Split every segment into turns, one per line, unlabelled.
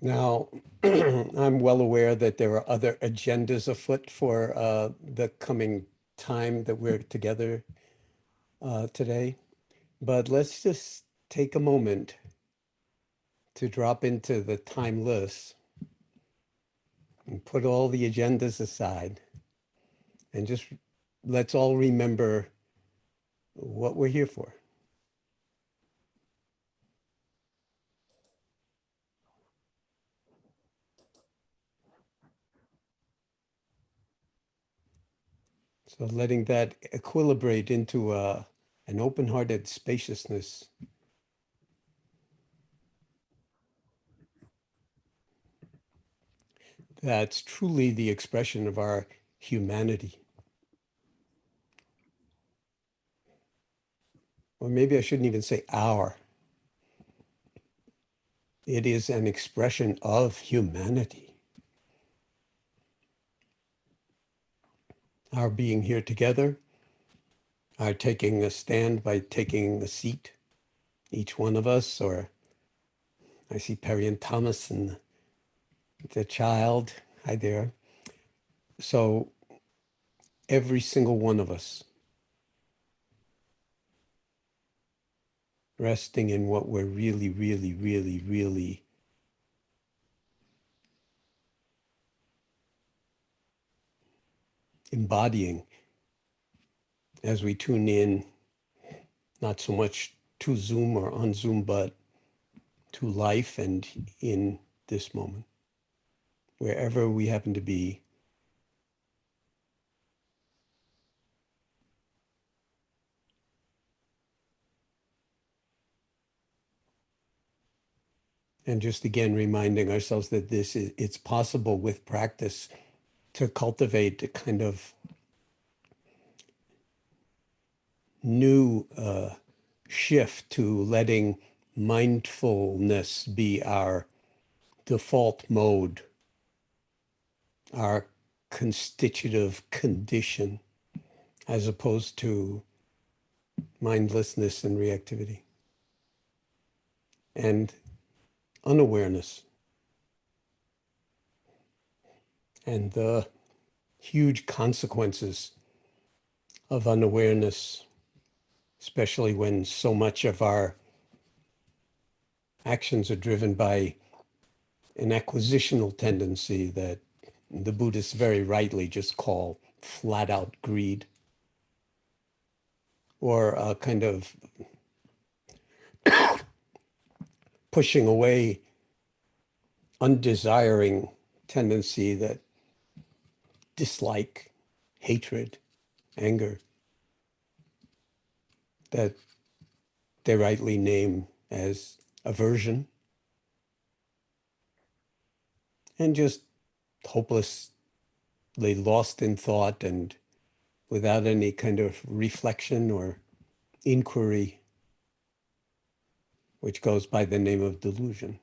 Now, I'm well aware that there are other agendas afoot for the coming time that we're together today, but let's just take a moment to drop into the timeless and put all the agendas aside and just let's all remember what we're here for. So letting that equilibrate into an open-hearted spaciousness. That's truly the expression of our humanity. Or maybe I shouldn't even say our. It is an expression of humanity. Our being here together, our taking a stand by taking a seat, each one of us, or I see Perry and Thomas and the child, hi there. So every single one of us resting in what we're really, really, really, really embodying as we tune in, not so much to Zoom or on Zoom, but to life and in this moment, wherever we happen to be. And just again, reminding ourselves that it's possible with practice to cultivate a kind of new shift to letting mindfulness be our default mode, our constitutive condition, as opposed to mindlessness and reactivity and unawareness. And the huge consequences of unawareness, especially when so much of our actions are driven by an acquisitional tendency that the Buddhists very rightly just call flat out greed, or a kind of pushing away undesiring tendency that dislike, hatred, anger, that they rightly name as aversion, and just hopelessly lost in thought and without any kind of reflection or inquiry, which goes by the name of delusion.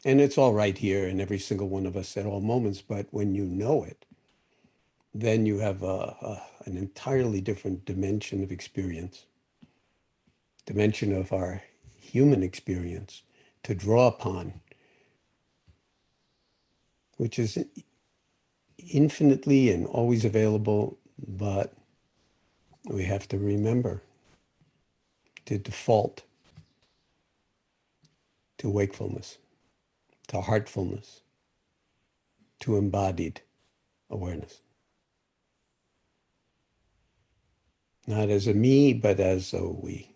And it's all right here in every single one of us at all moments, but when you know it, then you have an entirely different dimension of experience, dimension of our human experience to draw upon, which is infinitely and always available, but we have to remember to default to wakefulness, to heartfulness, to embodied awareness. Not as a me, but as a we.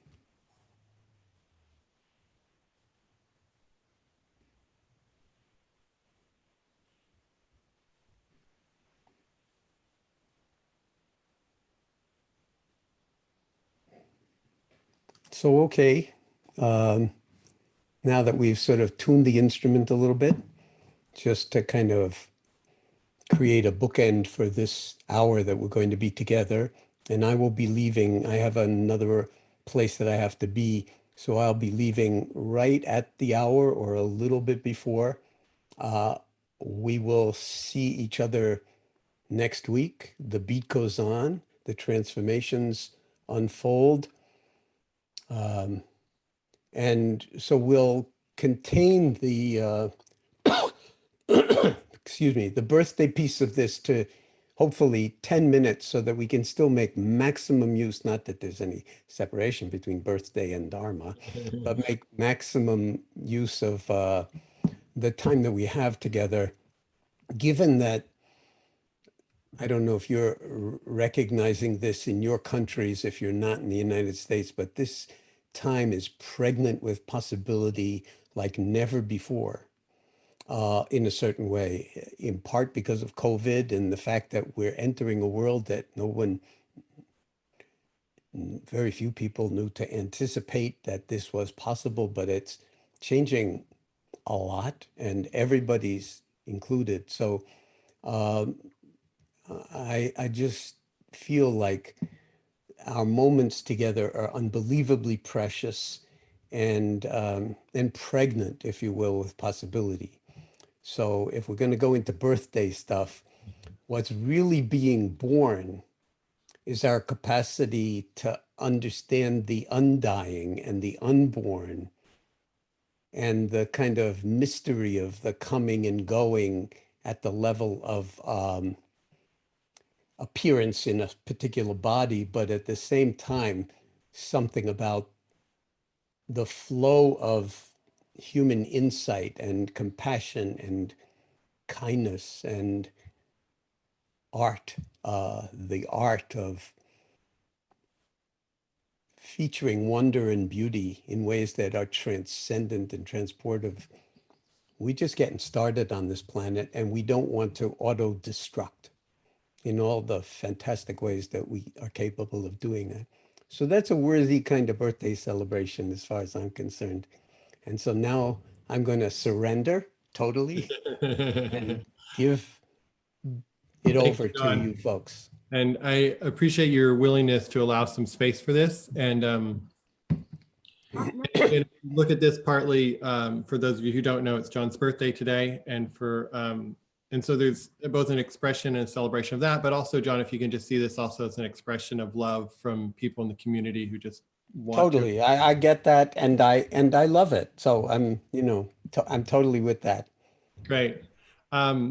So, okay, now that we've sort of tuned the instrument a little bit, just to kind of create a bookend for this hour that we're going to be together. And I will be leaving. I have another place that I have to be. So I'll be leaving right at the hour or a little bit before. We will see each other next week. The beat goes on, the transformations unfold. And so we'll contain the excuse me, the birthday piece of this to hopefully 10 minutes so that we can still make maximum use, not that there's any separation between birthday and Dharma, but make maximum use of the time that we have together, given that I don't know if you're recognizing this in your countries, if you're not in the United States, but this time is pregnant with possibility like never before, in a certain way, in part because of COVID and the fact that we're entering a world that very few people knew to anticipate that this was possible, but it's changing a lot and everybody's included. So I just feel like our moments together are unbelievably precious and pregnant, if you will, with possibility. So if we're going to go into birthday stuff, what's really being born is our capacity to understand the undying and the unborn and the kind of mystery of the coming and going at the level of appearance in a particular body, but at the same time, something about the flow of human insight and compassion and kindness and art, the art of featuring wonder and beauty in ways that are transcendent and transportive. We're just getting started on this planet and we don't want to auto-destruct in all the fantastic ways that we are capable of doing that. So that's a worthy kind of birthday celebration as far as I'm concerned. And so now I'm going to surrender totally and give it
Thank
over
you,
to
Jon.
you folks.
And I appreciate your willingness to allow some space for this. And look at this partly, for those of you who don't know, it's Jon's birthday today. And so there's both an expression and a celebration of that, but also, Jon, if you can just see this also as an expression of love from people in the community who just want to.
Totally. I get that. And I love it. So I'm, I'm totally with that.
Great.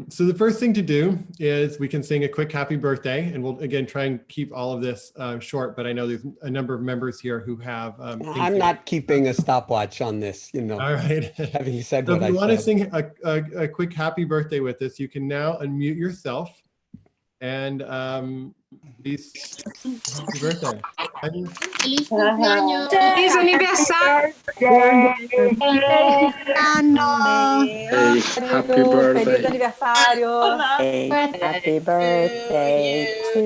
So the first thing to do is we can sing a quick happy birthday, and we'll again try and keep all of this short, but I know there's a number of members here who have
I'm not keeping a stopwatch on this,
All right.
having said
So
what
if
I
you want to
said.
sing a quick happy birthday with us, you can now unmute yourself and happy birthday.
Feliz cumpleaños.
Feliz aniversario.
Hey, happy birthday.
Feliz aniversario.
Hey,
Happy birthday to you.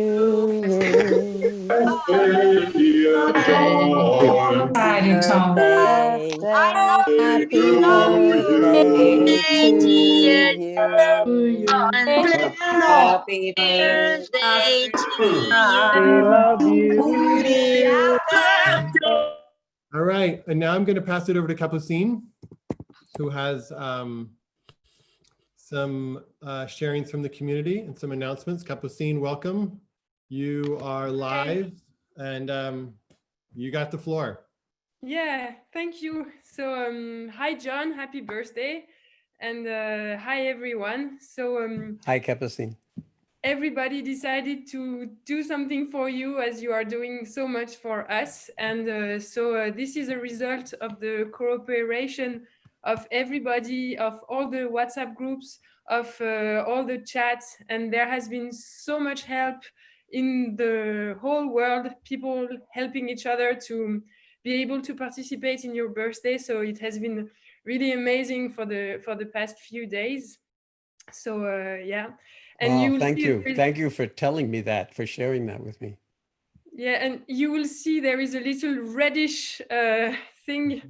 Aniversário, Tom.
Happy birthday to you.
happy birthday to
We
you.
love you.
All right, and now I'm going to pass it over to Capucine, who has some sharings from the community and some announcements. Capucine, welcome. You are live, and you got the floor.
Yeah, thank you. So hi Jon, happy birthday, and hi everyone. So
Hi, Capucine.
everybody decided to do something for you as you are doing so much for us, and so this is a result of the cooperation of everybody, of all the WhatsApp groups, of all the chats, and there has been so much help in the whole world, people helping each other to be able to participate in your birthday. So it has been really amazing for the past few days. So yeah, and
Oh,
you will
thank
see
you. Thank you for telling me that, for sharing that with me.
Yeah, and you will see there is a little reddish thing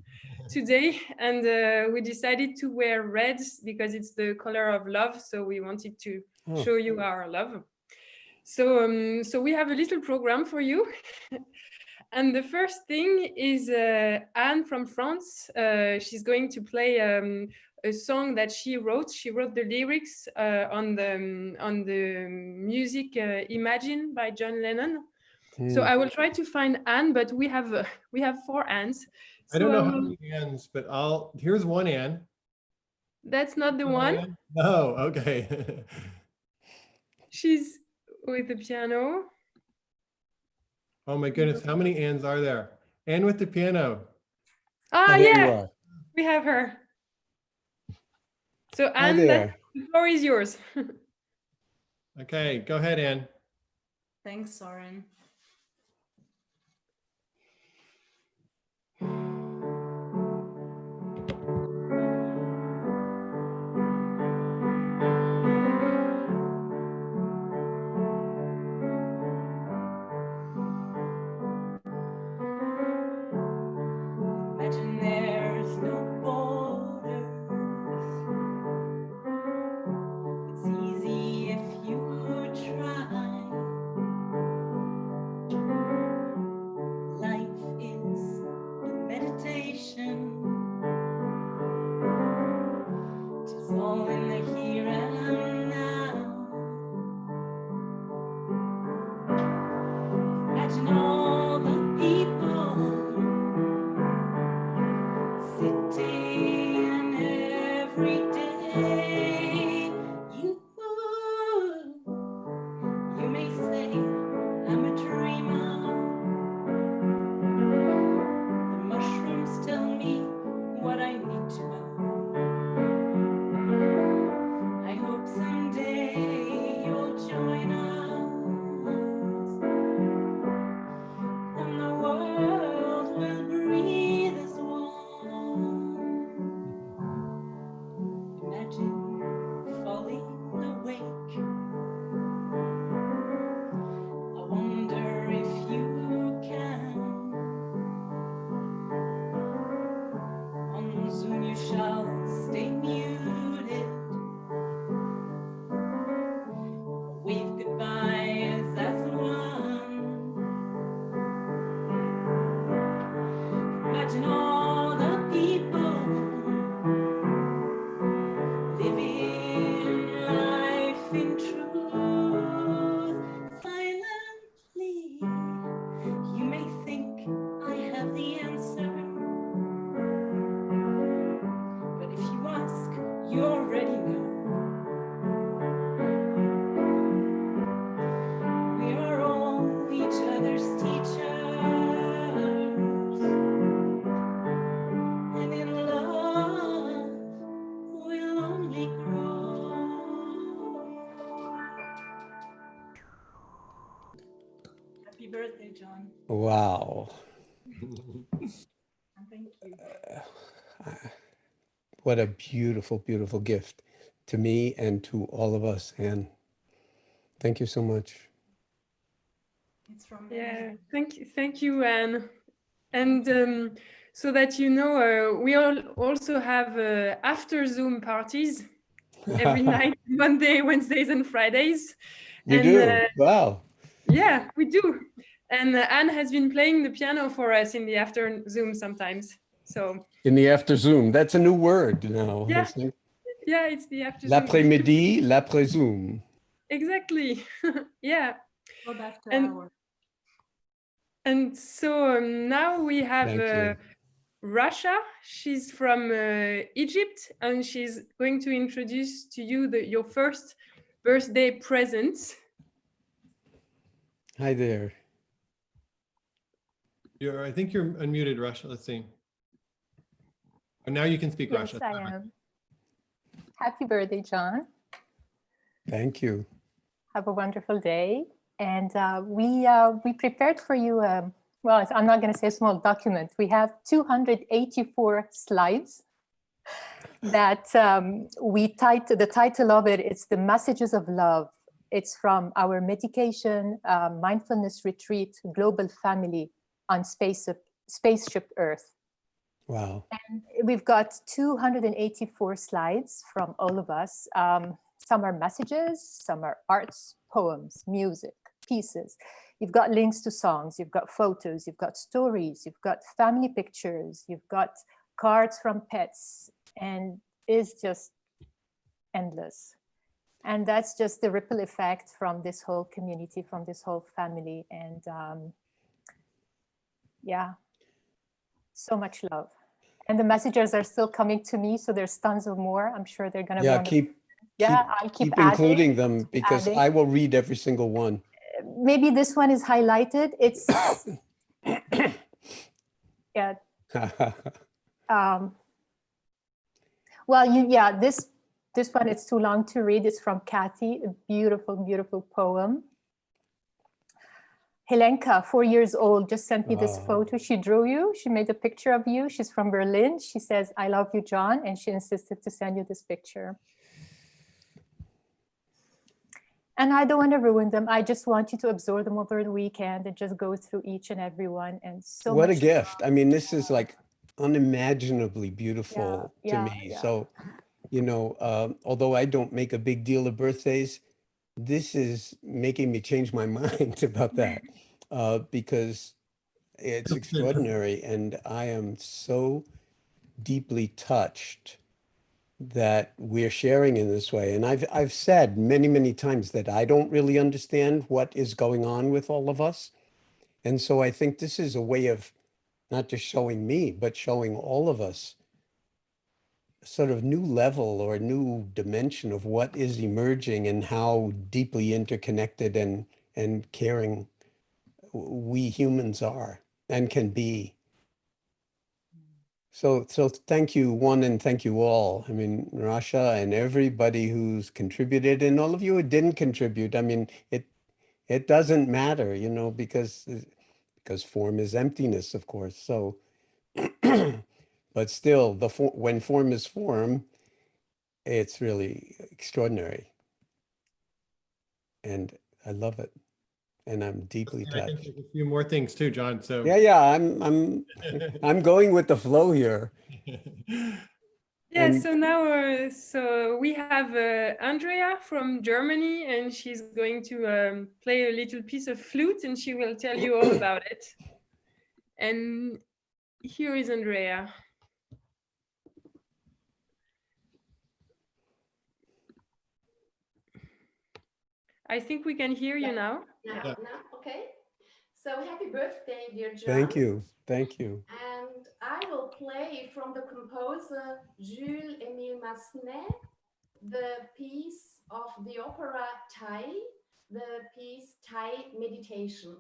today, and we decided to wear red because it's the color of love. So we wanted to show you our love. So so we have a little program for you. And the first thing is Anne from France. She's going to play a song that she wrote. She wrote the lyrics on the music Imagine by John Lennon. So I will try to find Anne, but we have 4 Annes. So
I don't know how many Anns, but here's one Ann.
That's not the one.
Oh, okay.
She's with the piano.
Oh my goodness, how many Anns are there? Ann with the piano.
Ah,
Oh, there you
yeah,
are.
we have her. So
Hi
Anne,
there.
the floor is yours.
Okay, go ahead, Ann.
Thanks, Soren. Imagine there's no borders. It's easy if you try. Life is a meditation. It's all in the here and now. Imagine all the people sitting every day. You may say I'm a dreamer. The mushrooms tell me what I need to know. I hope someday you'll join us, and the world will breathe as one. Imagine falling awake. I wonder if you can. On Zoom you shall stay muted. Wave goodbyes as one. Imagine all the people living life in truth. Silently, you may think I have the answer, but if you ask, you already know. We are all each other's teachers, and in love we'll only grow. Happy birthday, Jon.
Wow.
And thank you.
What a beautiful, beautiful gift to me and to all of us. And thank you so much.
It's from
Yeah, thank you, Anne. And so that you know, we all also have after Zoom parties every night, Monday, Wednesdays, and Fridays.
You
And
do? Wow.
yeah, we do. And Anne has been playing the piano for us in the after Zoom sometimes. So
In the after Zoom. That's a new word now.
yeah,
It's like
yeah, it's the after Zoom.
l'après-midi, l'après Zoom.
Exactly. Yeah.
Club after
And
hour.
and so now we have
Thank you.
Rasha. She's from Egypt, and she's going to introduce to you your first birthday present.
Hi there.
I think you're unmuted, Russia. Let's see. Oh, now you can speak,
Yes,
Russia.
I am. Happy birthday, Jon.
Thank you.
Have a wonderful day. And we prepared for you, well, I'm not going to say a small document. We have 284 slides that the title of it is The Messages of Love. It's from our Mitigation Mindfulness Retreat Global Family on Spaceship Earth.
Wow.
And we've got 284 slides from all of us. Some are messages, some are arts, poems, music, pieces. You've got links to songs, you've got photos, you've got stories, you've got family pictures, you've got cards from pets, and it's just endless. And that's just the ripple effect from this whole community, from this whole family. And yeah, so much love. And the messages are still coming to me, so there's tons of more. I'm sure they're going to be
Yeah,
on the, I'll keep adding,
including them because
adding.
I will read every single one.
Maybe this one is highlighted. It's yeah. Well, this one, it's too long to read. It's from Kathy, a beautiful, beautiful poem. Helenka, 4 years old, just sent me this photo. She drew you. She made a picture of you. She's from Berlin. She says, I love you, Jon. And she insisted to send you this picture. And I don't want to ruin them. I just want you to absorb them over the weekend and just go through each and every one. And so
what
much
a gift. I mean, this is like unimaginably beautiful to me.
yeah.
So, you know, although I don't make a big deal of birthdays, this is making me change my mind about that because it's extraordinary. And I am so deeply touched that we're sharing in this way. And I've said many, many times that I don't really understand what is going on with all of us. And so I think this is a way of not just showing me, but showing all of us a sort of new level or new dimension of what is emerging and how deeply interconnected and caring we humans are and can be. So thank you, one, and thank you all. I mean, Rasha and everybody who's contributed, and all of you who didn't contribute. I mean, it doesn't matter, you know, because form is emptiness, of course. So, but still, when form is form, it's really extraordinary, and I love it, and I'm deeply
And I think
touched.
there's a few more things too, Jon. So
Yeah, I'm going with the flow here.
Yeah,
And
so now so we have Andrea from Germany, and she's going to play a little piece of flute, and she will tell you all about it. And here is Andrea. I think we can hear you now.
Yeah.
Okay. So happy birthday, dear Jon.
thank you.
And I will play from the composer Jules-Émile Massenet the piece of the opera Thai, the piece Thai Meditation.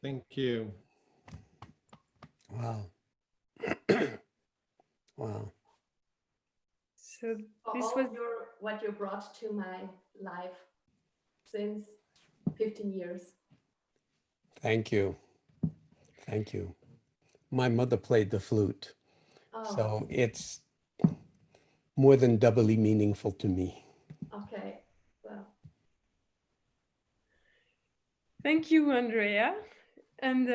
Thank you.
Wow. Wow.
So this
all
was
what you brought to my life since 15 years.
Thank you. Thank you. My mother played the flute, so it's more than doubly meaningful to me.
Okay, well.
Thank you, Andrea. And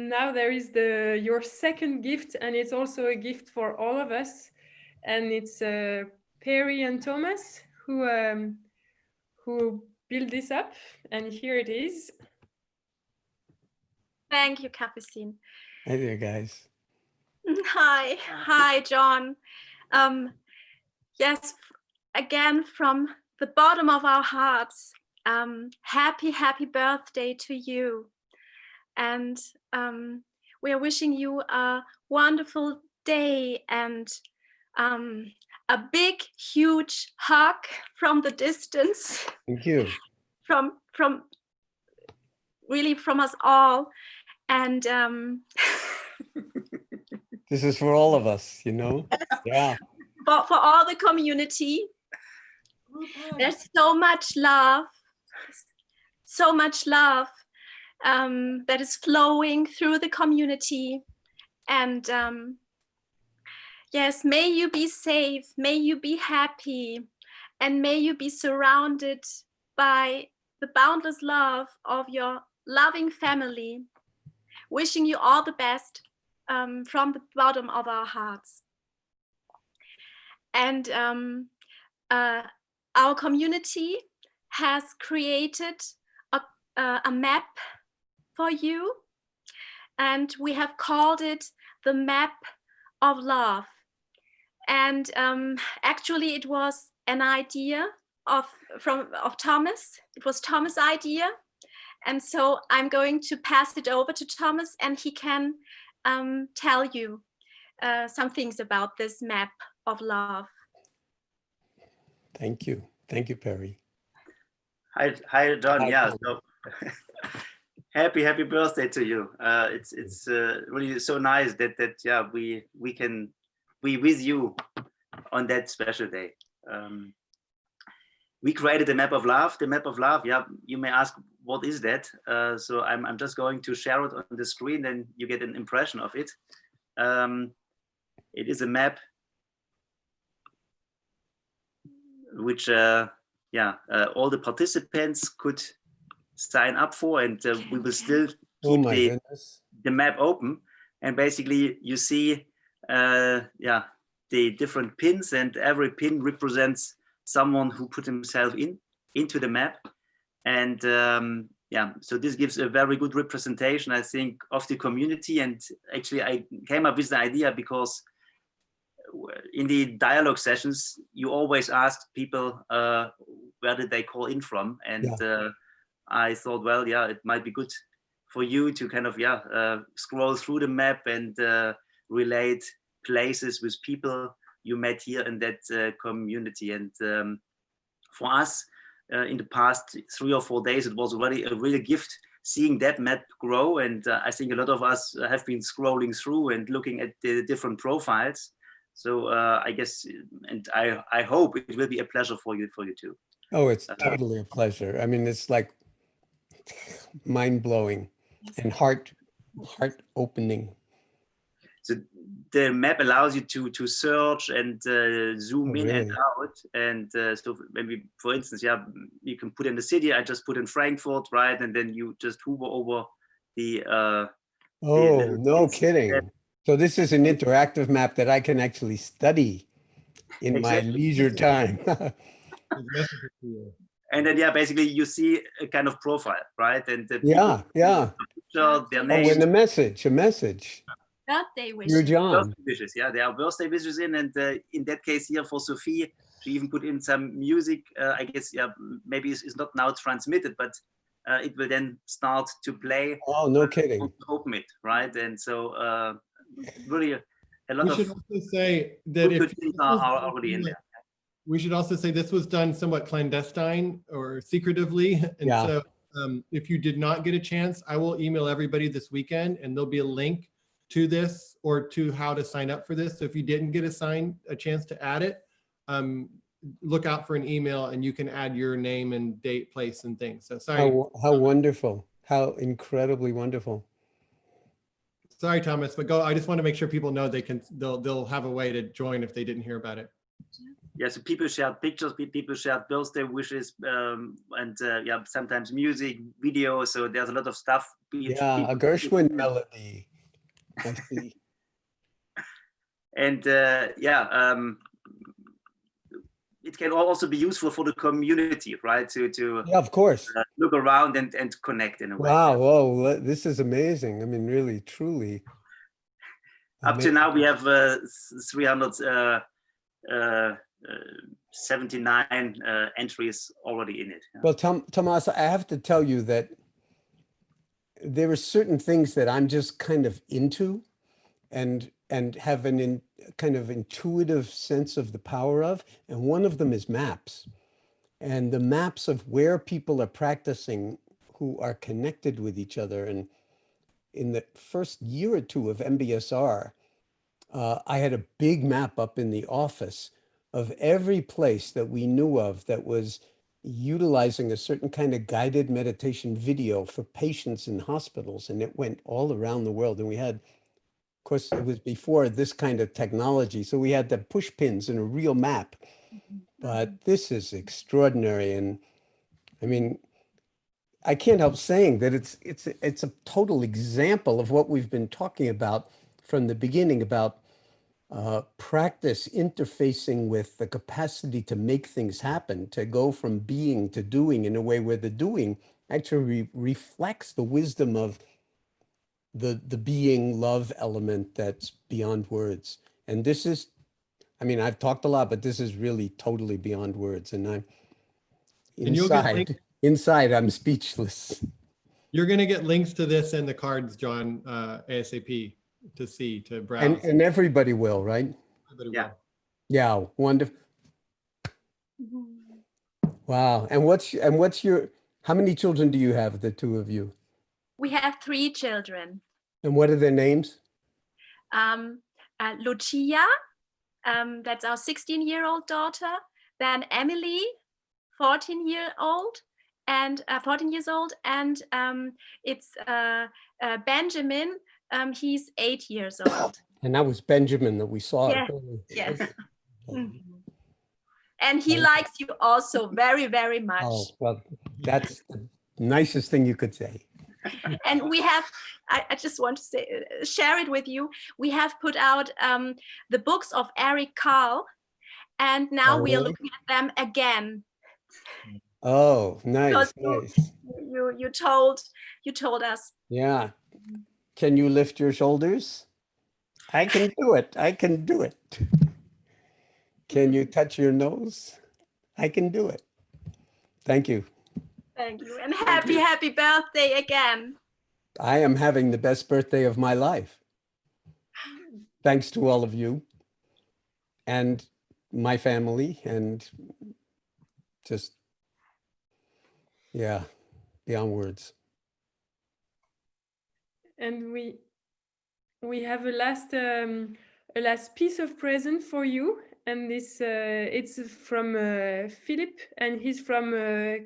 now there is your second gift, and it's also a gift for all of us. And it's Perry and Thomas who built this up, and here it is.
Thank you, Kabat-Zinn.
Hi there, guys.
Hi, Jon. Yes, again, from the bottom of our hearts, happy birthday to you. And we are wishing you a wonderful day and a big, huge hug from the distance.
Thank you.
From really from us all. And
this is for all of us, you know? Yeah.
For all the community. There's so much love that is flowing through the community. And yes, may you be safe, may you be happy, and may you be surrounded by the boundless love of your loving family. Wishing you all the best from the bottom of our hearts. And our community has created a map for you, and we have called it the Map of Love. And actually it was an idea of Thomas. It was Thomas' idea. And so I'm going to pass it over to Thomas, and he can tell you some things about this map of love.
Thank you. Thank you, Perry.
Hi, Jon.
Hi,
yeah.
Jon.
So happy birthday to you. It's really so nice that yeah we can be with you on that special day. We created the map of love. The map of love. Yeah, you may ask, what is that? So I'm just going to share it on the screen, then you get an impression of it. It is a map which all the participants could sign up for, and we will still keep the map open. And basically you see the different pins, and every pin represents someone who put himself into the map. And so this gives a very good representation, I think, of the community. And actually I came up with the idea because in the dialogue sessions, you always ask people where did they call in from. And I thought, well, yeah, it might be good for you to kind of scroll through the map and relate places with people you met here in that community. And for us, in the past 3 or 4 days, it was already a real gift seeing that map grow. And I think a lot of us have been scrolling through and looking at the different profiles. So I guess, and I hope it will be a pleasure for you too.
Oh, it's totally a pleasure. I mean, it's like mind-blowing and heart opening.
So the map allows you to search and zoom in and out. And so maybe, for instance, you can put in the city. I just put in Frankfurt, right? And then you just hover over the.
No kidding. So this is an interactive map that I can actually study in my leisure time.
And then basically you see a kind of profile, right? And the their names.
And a message.
Birthday wishes.
You're Jon.
Birthday wishes, there are birthday wishes in, and in that case here for Sophie, she even put in some music. I guess maybe it's not now transmitted, but it will then start to play.
Oh, no kidding.
Open it, right? And so really a lot of.
We should also say that if
things are already in there.
We should also say this was done somewhat clandestine or secretively, and so if you did not get a chance, I will email everybody this weekend, and there'll be a link to this or to how to sign up for this. So if you didn't get a chance to add it, look out for an email, and you can add your name and date, place, and things. So sorry.
How wonderful! How incredibly wonderful!
Sorry, Thomas, but go. I just want to make sure people know they'll have a way to join if they didn't hear about it.
Yeah, so people shared pictures, people shared birthday wishes, and sometimes music, videos. So there's a lot of stuff.
A Gershwin melody. I see.
And it can also be useful for the community, right? To
of course,
look around and connect in a way.
Wow, whoa, this is amazing. I mean, really, truly.
Up to now, we have 300 79 entries already in it. Yeah.
Well, Tomas, I have to tell you that there are certain things that I'm just kind of into and have kind of intuitive sense of the power of, and one of them is maps. And the maps of where people are practicing who are connected with each other. And in the first year or two of MBSR, I had a big map up in the office of every place that we knew of that was utilizing a certain kind of guided meditation video for patients in hospitals. And it went all around the world. And we had, of course, it was before this kind of technology. So we had the push pins and a real map. But this is extraordinary. And I mean, I can't help saying that it's a total example of what we've been talking about from the beginning about practice interfacing with the capacity to make things happen, to go from being to doing in a way where the doing actually reflects the wisdom of the being love element that's beyond words. And this is, I mean, I've talked a lot, but this is really totally beyond words. And I'm inside, I'm speechless.
You're going to get links to this and the cards, Jon, ASAP to see, to browse.
And everybody will, right?
Everybody
Yeah.
will.
Yeah, wonderful. Wow. And what's your, how many children do you have, the two of you?
We have 3 children.
And what are their names?
Lucia, that's our 16-year-old daughter. Then Emily, 14 years old, and it's Benjamin. He's 8 years old.
And that was Benjamin that we saw.
Yeah. Yes. And he likes you also very, very much.
Oh, well, that's the nicest thing you could say.
And we have, I just want to say, share it with you. We have put out the books of Eric Carle, and now we are looking at them again.
Oh, nice, nice.
You told us.
Yeah. Can you lift your shoulders? I can do it. I can do it. Can you touch your nose? I can do it. Thank you.
Thank you. And happy birthday again.
I am having the best birthday of my life. Thanks to all of you and my family, and just, yeah, beyond words.
And we have a last piece of present for you, and this it's from Philip, and he's from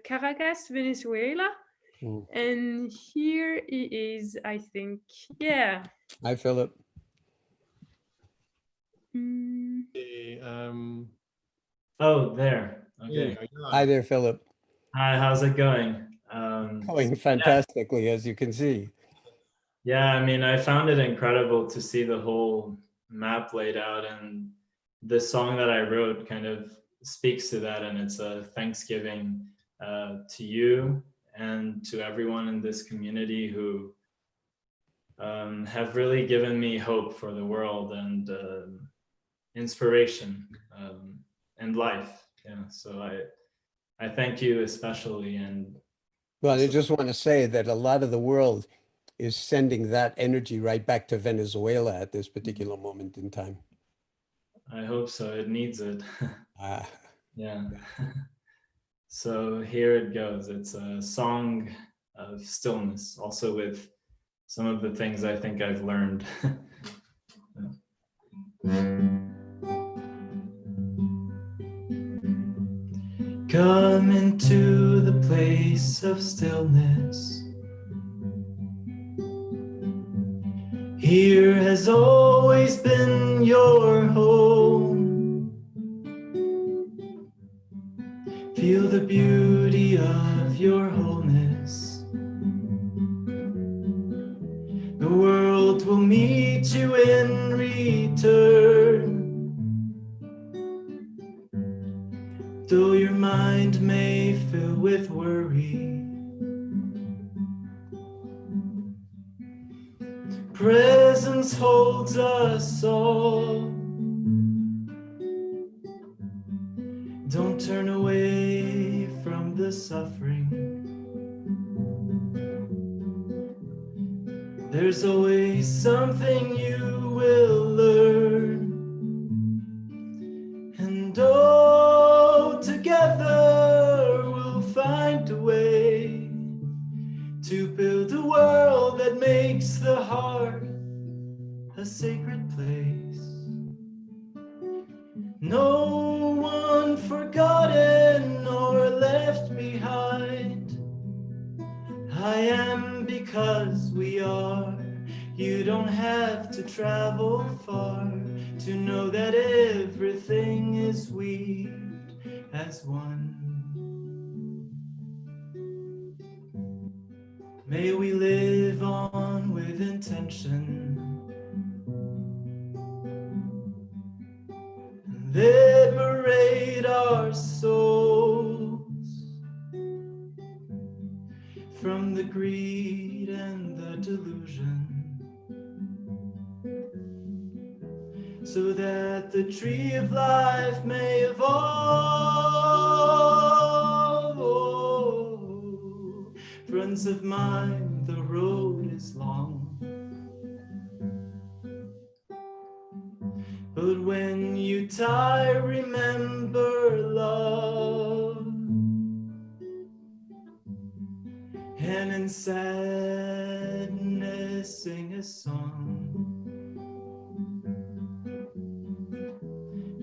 Caracas, Venezuela. And here he is, I think. Yeah.
Hi, Philip.
Oh, there. Okay.
Hi there, Philip.
Hi, how's it going?
Going fantastically, as you can see.
Yeah, I mean, I found it incredible to see the whole map laid out, and the song that I wrote kind of speaks to that, and it's a thanksgiving to you and to everyone in this community who have really given me hope for the world and inspiration and life. Yeah, so I thank you especially. And
well, I just want to say that a lot of the world is sending that energy right back to Venezuela at this particular moment in time.
I hope so. It needs it.
Ah.
Yeah. So here it goes. It's a song of stillness, also with some of the things I think I've learned. Come into the place of stillness. Here has always been your home. Feel the beauty of your wholeness. The world will meet you in return. Though your mind may fill with worry, presence holds us all. turn away from the suffering. There's always something you will learn. And oh, together we'll find a way to build a world that makes the heart a sacred place. No one forgotten or left behind. I am because we are. You don't have to travel far to know that everything is weaved as one. May we live on with intention. Liberate our souls from the greed and the delusion, so that the tree of life may evolve. Oh, friends of mine, the road is long, but when you tie, remember love. And in sadness, sing a song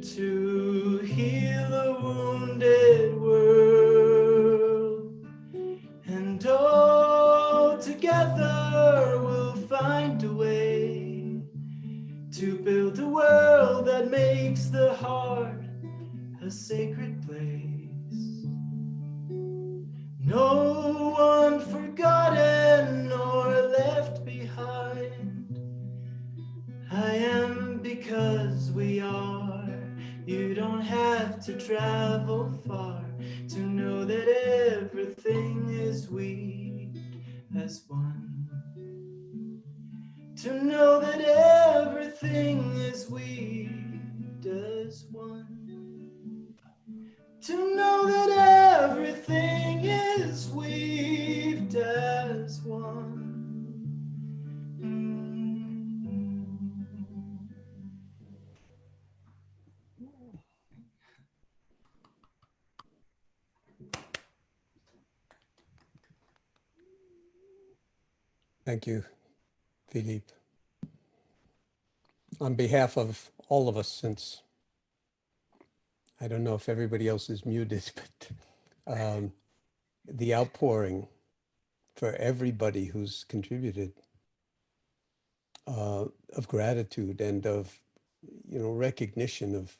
to heal a wounded world. And oh, together we'll find a way to build a world that makes the heart a sacred place. No one forgotten or left behind. I am because we are. You don't have to travel far to know that everything is weaved as one. To know that everything is weaved as one. To know that everything is weaved as one.
Thank you, Philippe. On behalf of all of us, since I don't know if everybody else is muted, but the outpouring for everybody who's contributed of gratitude and of, recognition of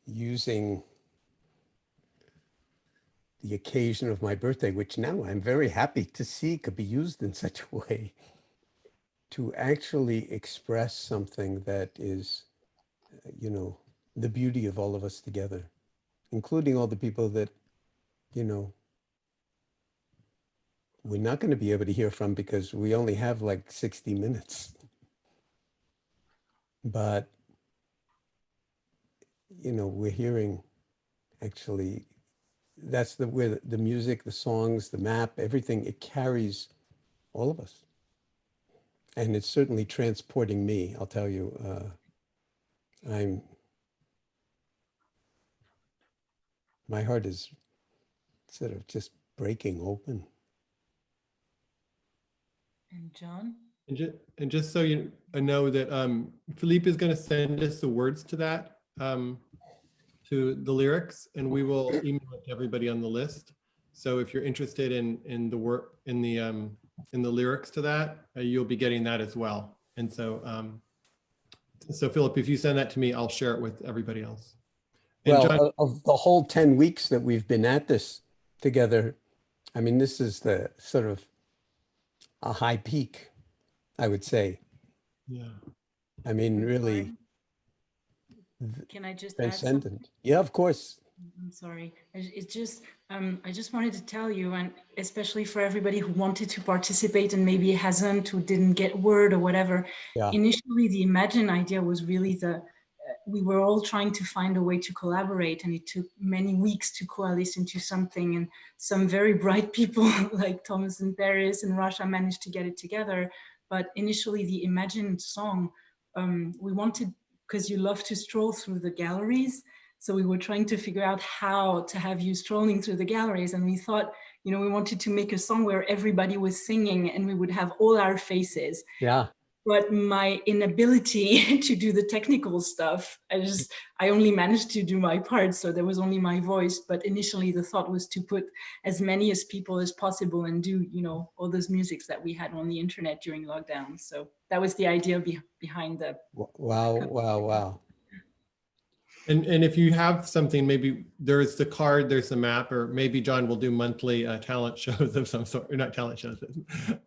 using the occasion of my birthday, which now I'm very happy to see could be used in such a way to actually express something that is, the beauty of all of us together, including all the people that, we're not going to be able to hear from because we only have like 60 minutes. But, we're hearing actually, that's where the music, the songs, the map, everything, it carries all of us. And it's certainly transporting me, I'll tell you. My heart is sort of just breaking open.
And Jon?
And just so you know that Philippe is going to send us the words to that, to the lyrics, and we will email it to everybody on the list. So if you're interested in the work in the lyrics to that, you'll be getting that as well. And so, so Philip, if you send that to me, I'll share it with everybody else. And
Well,
Jon,
of the whole 10 weeks that we've been at this together, I mean, this is the sort of a high peak, I would say.
Yeah.
I mean, really
Can I just add something?
transcendent. Yeah, of course.
I'm sorry. It's just, I just wanted to tell you, and especially for everybody who wanted to participate and maybe hasn't, who didn't get word or whatever.
Yeah.
Initially, the Imagine idea was really we were all trying to find a way to collaborate, and it took many weeks to coalesce into something. And some very bright people like Thomas in Paris and Rasha managed to get it together. But initially, the Imagine song, we wanted, because you love to stroll through the galleries. So we were trying to figure out how to have you strolling through the galleries. And we thought, you know, we wanted to make a song where everybody was singing and we would have all our faces.
Yeah.
But my inability to do the technical stuff, I only managed to do my part. So there was only my voice. But initially the thought was to put as many as people as possible and do, you know, all those musics that we had on the internet during lockdown. So that was the idea behind the.
Wow, wow, wow.
And if you have something, maybe there's the card, there's the map, or maybe Jon will do monthly talent shows of some sort, or not talent shows,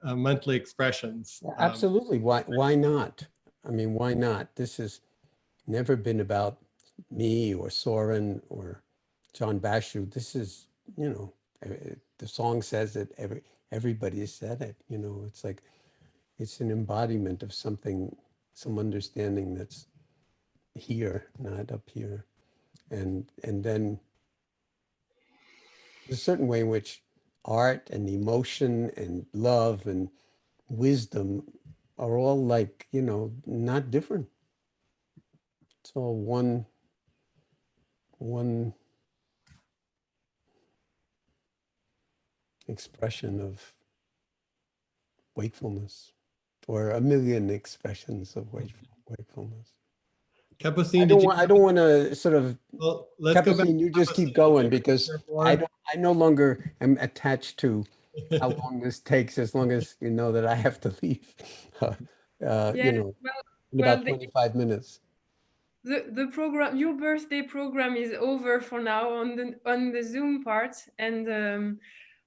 monthly expressions.
Absolutely. Why not? I mean, why not? This has never been about me or Soren or John Bashu. This is, you know, the song says it, everybody has said it, you know, it's like, it's an embodiment of something, some understanding that's here, not up here. And then there's a certain way in which art and emotion and love and wisdom are all like, you know, not different. It's all one expression of wakefulness, or a million expressions of wakefulness.
Kabat-Zinn,
I don't want to sort of,
well, let's go back.
Kabat-Zinn, you just keep going, because I no longer am attached to how long this takes, as long as you know that I have to leave, you know, in about 25 minutes.
The program, your birthday program, is over for now on the Zoom part, and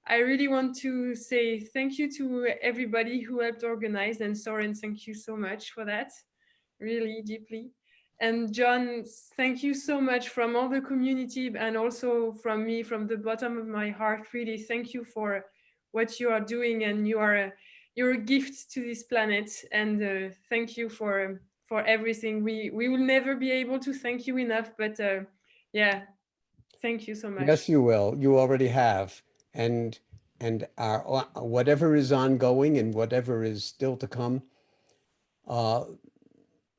I really want to say thank you to everybody who helped organize, and Soren, thank you so much for that, really deeply. And Jon, thank you so much from all the community, and also from me, from the bottom of my heart. Really, thank you for what you are doing, and you're a gift to this planet. And thank you for everything. We will never be able to thank you enough. But yeah, thank you so much.
Yes, you will. You already have, and our whatever is ongoing and whatever is still to come.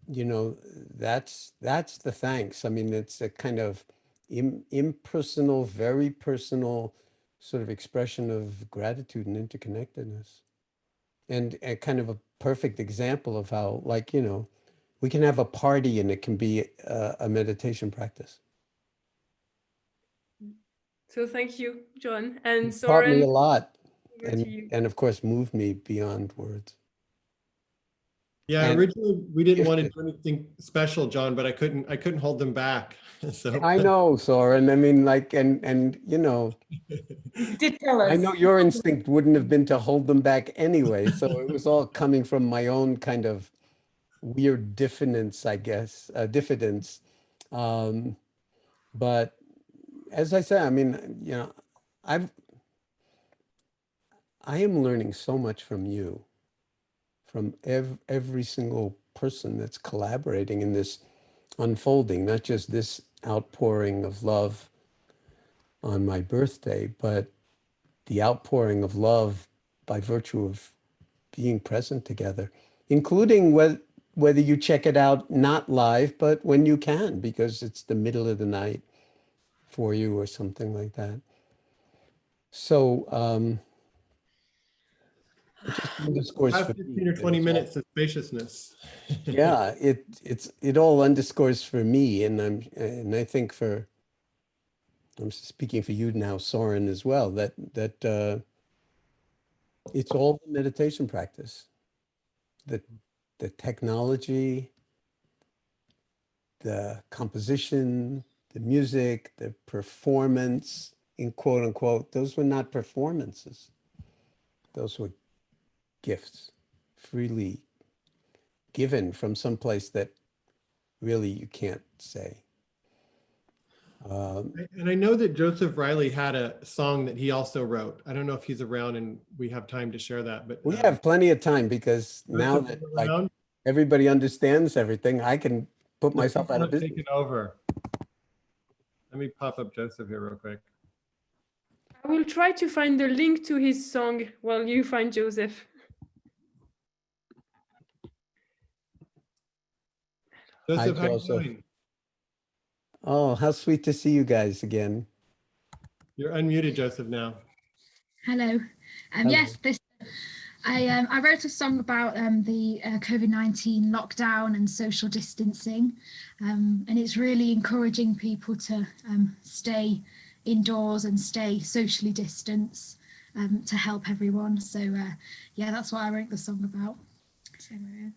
You know, that's the thanks. I mean, it's a kind of impersonal, very personal sort of expression of gratitude and interconnectedness, and a kind of a perfect example of how, like, you know, we can have a party and it can be a meditation practice.
So thank you, Jon, and
Taught me a
Soren.
lot, and of course moved me beyond words.
Yeah,
And
originally we didn't want to do anything special, Jon, but I couldn't hold them back. So
I know, Soren. I mean, like, and you know,
You did tell us.
I know your instinct wouldn't have been to hold them back anyway. So it was all coming from my own kind of weird diffidence, I guess, diffidence. But as I say, I mean, you know, I am learning so much from you, from every single person that's collaborating in this unfolding, not just this outpouring of love on my birthday, but the outpouring of love by virtue of being present together, including whether you check it out not live, but when you can, because it's the middle of the night for you or something like that. So it just underscores
have
for
15
me
or 20 minutes of spaciousness.
yeah, it all underscores for me, and I think I'm speaking for you now, Soren, as well, that it's all the meditation practice, the technology, the composition, the music, the performance, in quote unquote, those were not performances. Those were gifts, freely given from someplace that really you can't say.
And I know that Joseph Riley had a song that he also wrote. I don't know if he's around and we have time to share that, but
We have plenty of time because now
Joseph,
that
you
like
around?
everybody understands everything, I can put myself out of business.
Taking over. Let me pop up Joseph here real quick.
I will try to find the link to his song while you find Joseph.
Joseph,
Hi,
how you
Joseph.
doing?
Oh, how sweet to see you guys again.
You're unmuted, Joseph, now.
Hello.
Hello.
Yes, I wrote a song about the COVID-19 lockdown and social distancing, and it's really encouraging people to stay indoors and stay socially distanced to help everyone. So yeah, that's what I wrote the song about.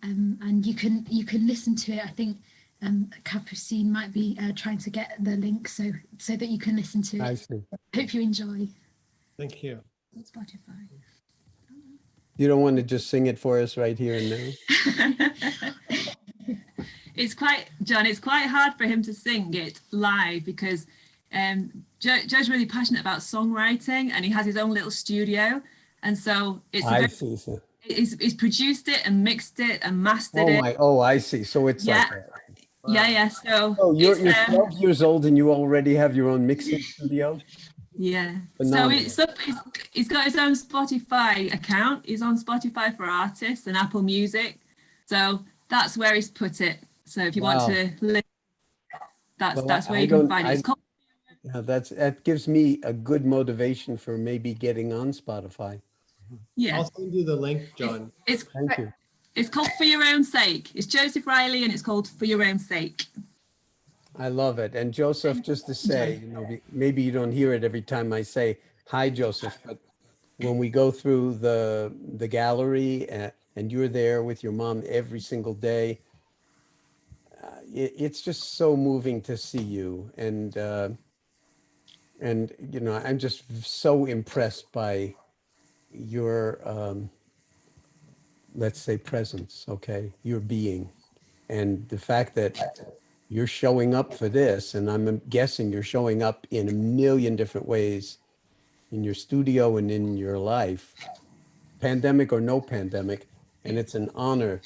And you can listen to it. I think Capucine might be trying to get the link so that you can listen to it.
I see.
Hope you enjoy.
Thank you.
Spotify.
You don't want to just sing it for us right here and now?
It's quite, John, it's quite hard for him to sing it live because Joe's really passionate about songwriting and he has his own little studio. And so it's he's produced it and mixed it and mastered it.
Oh, I see. So it's like that.
Yeah. So
you're 12 years old and you already have your own mixing studio?
Yeah.
Phenomenal.
So he's got his own Spotify account. He's on Spotify for Artists and Apple Music. So that's where he's put it. So if you want to listen, that's where you can find it.
Yeah, that gives me a good motivation for maybe getting on Spotify.
Yeah.
I'll send you the link, John.
Thank you.
It's called For Your Own Sake. It's Joseph Riley and it's called For Your Own Sake.
I love it. And Joseph, just to say, maybe you don't hear it every time I say, hi, Joseph, but when we go through the gallery and you're there with your mom every single day, it's just so moving to see you. And I'm just so impressed by your, let's say, presence, okay, your being. And the fact that you're showing up for this, and I'm guessing you're showing up in a million different ways in your studio and in your life, pandemic or no pandemic, and it's an honor.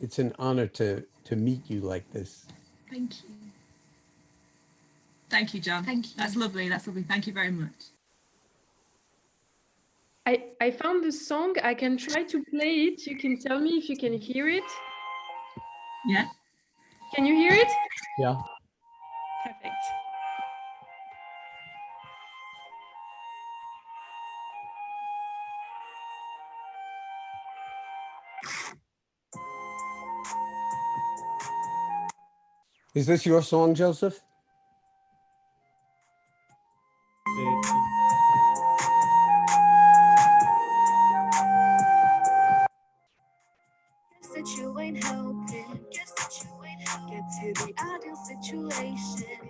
It's an honor to meet you like this.
Thank you.
Thank you, John.
Thank you.
That's lovely. That's lovely. Thank you very much.
I found the song. I can try to play it. You can tell me if you can hear it.
Yeah.
Can you hear it?
Yeah.
Perfect.
Is this your song, Joseph?
Guess that you ain't helping. Guess that you ain't helping. Get to the ideal situation.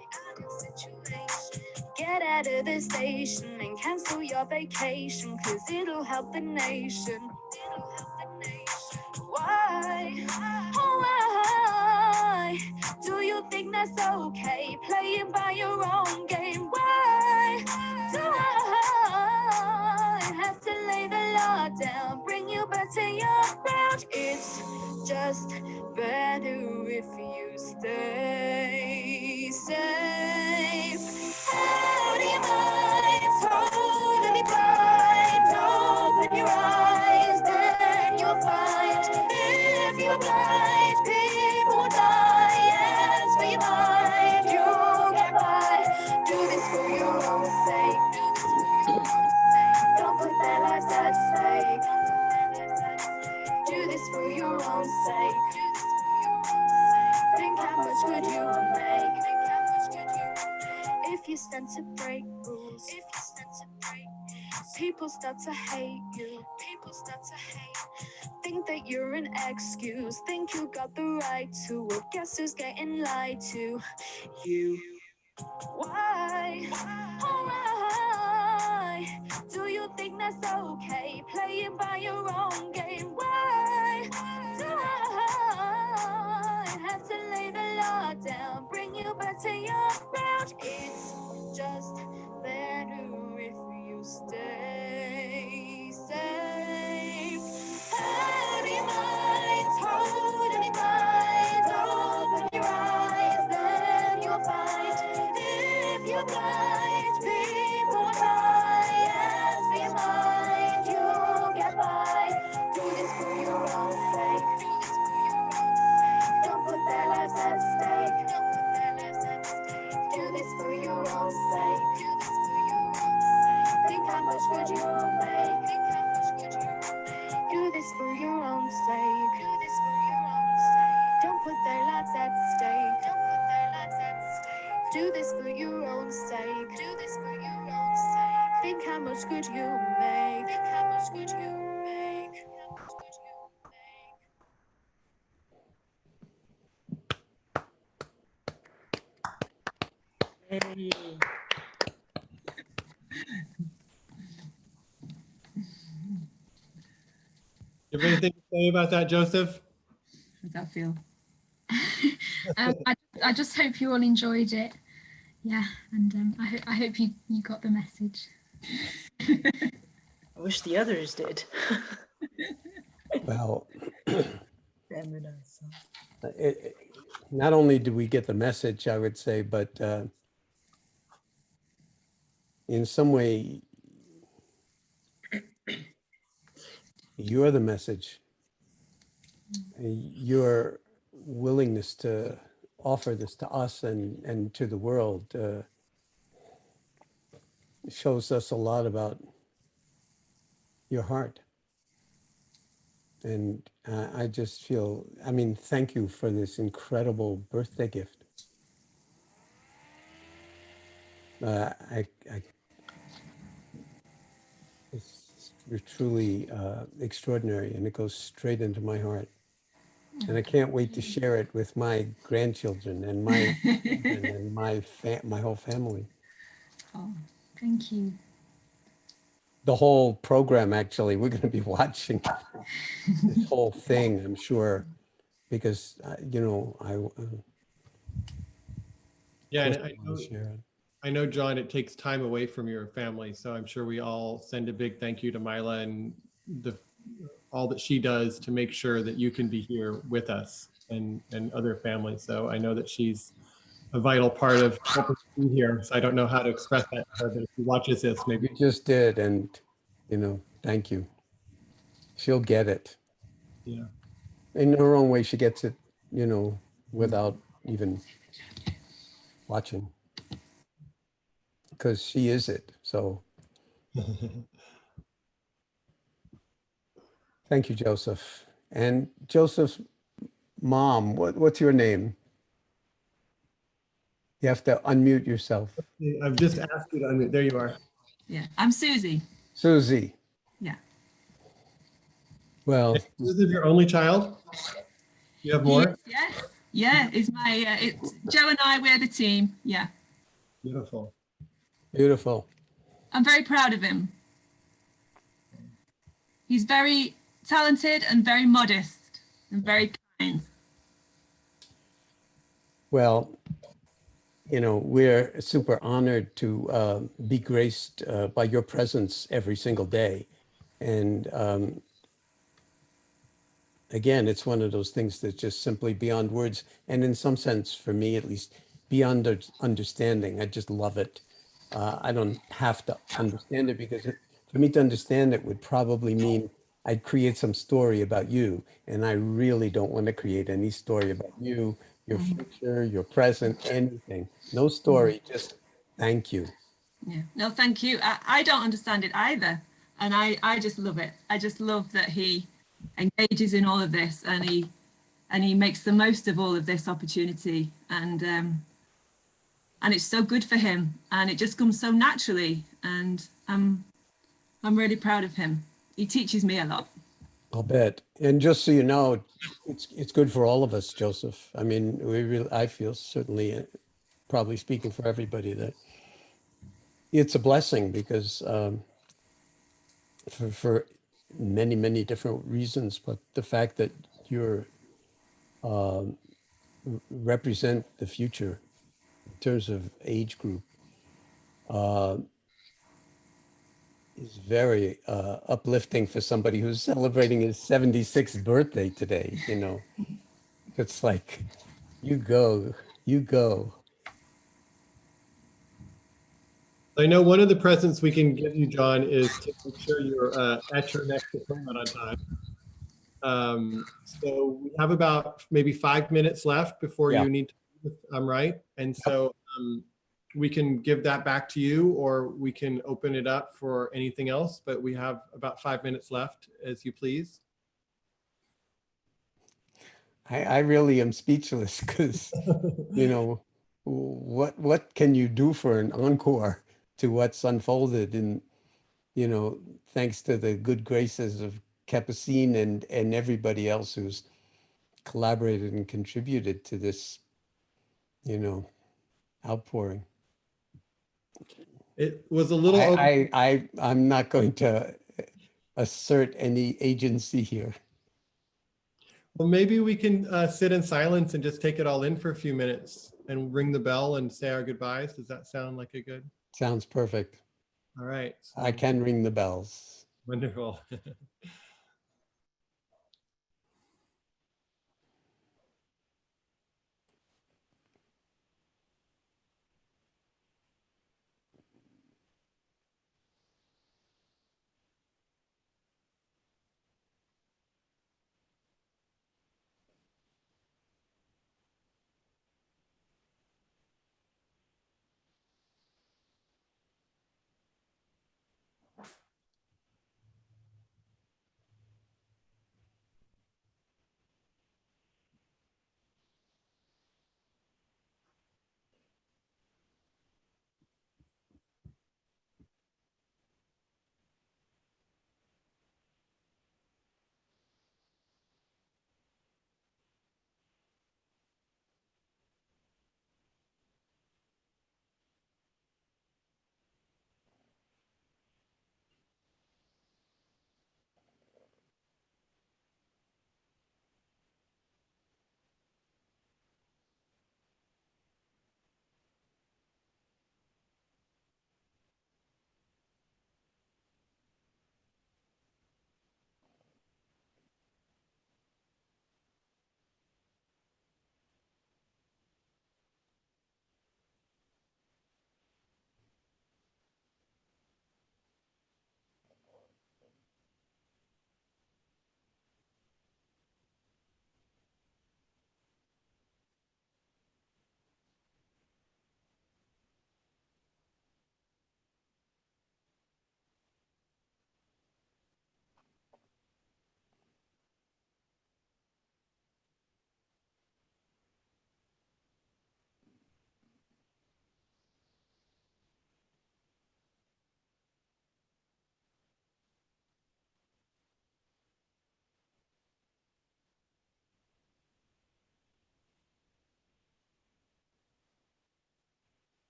Get out of the station and cancel your vacation, 'cause it'll help the nation. Why? Oh, why do you think that's okay? Playing by your own game. Why do I have to lay the law down, bring you back to your ground? It's just better if you stay safe. Out of your mind, totally blind. Open your eyes, then you'll find. If you're blind, people will die. Yes, for your mind, you'll get by. Do this for your own sake. Don't put their lives at stake. Do this for your own sake. Think how much good you will make. If you stand to break rules, people start to hate you. Think that you're an excuse. Think you got the right to. Well, guess who's getting lied to? You. Why? Oh, why do you think that's okay? Playing by your own game. Why do I have to lay the law down, bring you back to your ground? own sake. Do this for your own sake. Don't put their lives at stake. Don't put their lives at stake. Do this for your own sake. Do this for your own sake. Think how much good you make. Think how much good you make. Think how much good you
Hey.
You have anything to say about that, Joseph?
How does that feel?
I just hope you all enjoyed it. Yeah, and I hope you got the message.
I wish the others did.
Well, not only did we get the message, I would say, but in some way, you're the message. Your willingness to offer this to us and to the world shows us a lot about your heart. And I just feel, I mean, thank you for this incredible birthday gift. It's truly extraordinary, and it goes straight into my heart. And I can't wait to share it with my grandchildren and my children and my whole family.
Oh, thank you.
The whole program, actually, we're going to be watching this whole thing, I'm sure, because you know,
Yeah, and I know, John, it takes time away from your family, so I'm sure we all send a big thank you to Mila and all that she does to make sure that you can be here with us and other families. So I know that she's a vital part of helping be here. So I don't know how to express that to her, but if she watches this, maybe.
you just did, and you know, thank you. She'll get it.
Yeah.
In her own way, she gets it, you know, without even watching, because she is it. So thank you, Joseph. And Joseph's mom, what's your name? You have to unmute yourself.
I've just asked you to unmute. There you are.
Yeah, I'm Susie.
Susie.
Yeah.
Well,
this is your only child? You have more?
Yes. Yeah, it's my, it's Joe and I, we're the team. Yeah.
Beautiful.
Beautiful.
I'm very proud of him. He's very talented and very modest and very kind.
Well, you know, we're super honored to be graced by your presence every single day. And again, it's one of those things that's just simply beyond words. And in some sense, for me at least, beyond understanding. I just love it. I don't have to understand it, because for me to understand it would probably mean I'd create some story about you. And I really don't want to create any story about you, your future, your present, anything. No story, just thank you.
Yeah, no, thank you. I don't understand it either. And I just love it. I just love that he engages in all of this, and he makes the most of all of this opportunity. And it's so good for him, and it just comes so naturally. And I'm really proud of him. He teaches me a lot.
I'll bet. And just so you know, it's good for all of us, Joseph. I mean, I feel certainly, probably speaking for everybody, that it's a blessing, because for many, many different reasons, but the fact that you're represent the future in terms of age group is very uplifting for somebody who's celebrating his 76th birthday today. You know, it's like, you go.
I know one of the presents we can give you, John, is to make sure you're at your next appointment on time. So we have about maybe 5 minutes left before you need to, I'm right. And so we can give that back to you, or we can open it up for anything else, but we have about 5 minutes left, as you please.
I really am speechless because, you know, what can you do for an encore to what's unfolded? And, you know, thanks to the good graces of Capucine and everybody else who's collaborated and contributed to this, you know, outpouring.
It was a little.
I'm not going to assert any agency here.
Well, maybe we can sit in silence and just take it all in for a few minutes and ring the bell and say our goodbyes. Does that sound like a good?
Sounds perfect.
All right. So
I can ring the bells.
wonderful.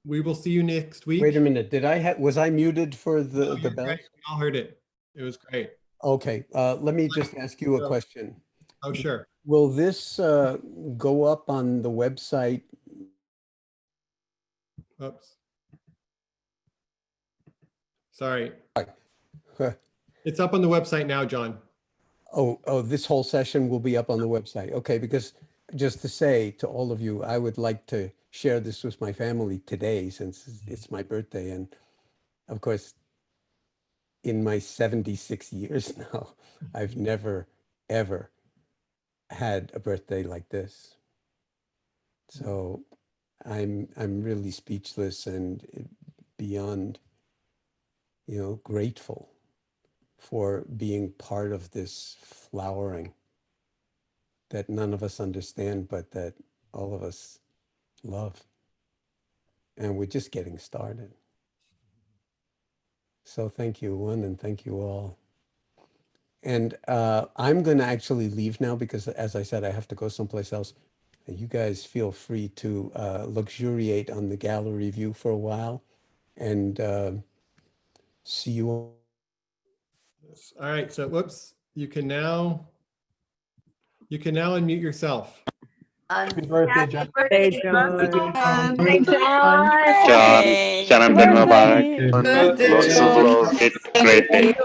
We will see you next week.
Wait a minute. Was I muted for
No,
the
you're
bell?
great. We all heard it. It was great.
Okay. Let me just ask you a question.
Oh, sure.
Will this go up on the website?
Oops. Sorry. It's up on the website now, John.
Oh, this whole session will be up on the website. Okay, because just to say to all of you, I would like to share this with my family today since it's my birthday. And of course, in my 76 years now, I've never, ever had a birthday like this. So I'm really speechless and beyond, you know, grateful for being part of this flowering that none of us understand, but that all of us love. and we're just getting started. So thank you, one, and thank you all. And I'm going to actually leave now because, as I said, I have to go someplace else. And you guys feel free to luxuriate on the gallery view for a while, and see you all.
All right, so whoops, you can now unmute yourself.
Happy birthday, Jon.
Hey, Jon. Hey,
Jon and Wisdom. Lots of love. Great day.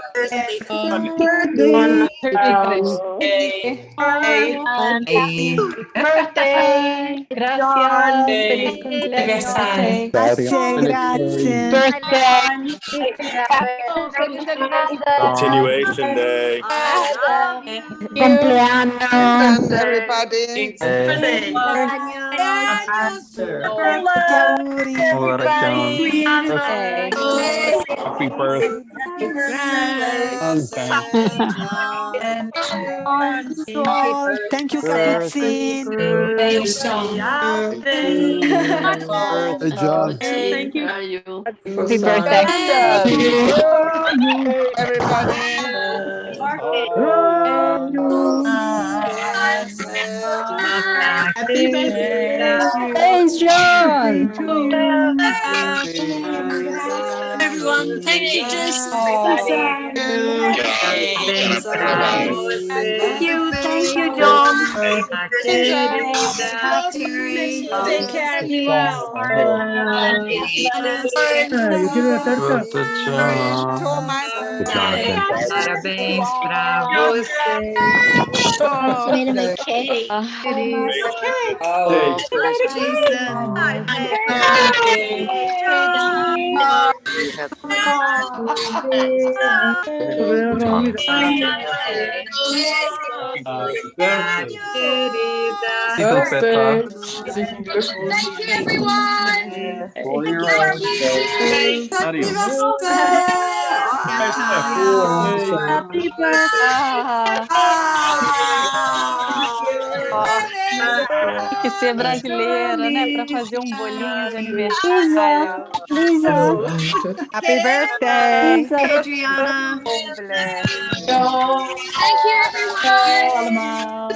Birthday! Gracias! Feliz cumpleaños!
Continuation day.
Cumpleaños, everybody.
Happy birthday.
Thank you, Kabat-Zinn.
Hey, Jon.
Thank you.
Happy birthday!
Everybody.
Happy birthday!
Thanks, Jon.
Everyone, thank you, Jason.
Thank you, Jon.
Take care.
You give me a tarta.
Parabéns pra você.
Made him a cake.
Thank you, everyone.
Happy birthday! Tem que ser brasileira, né? Para fazer um bolinho de aniversário.
Lisa.
Happy birthday!
Adriana.
Thank you, everyone.
Allemaal.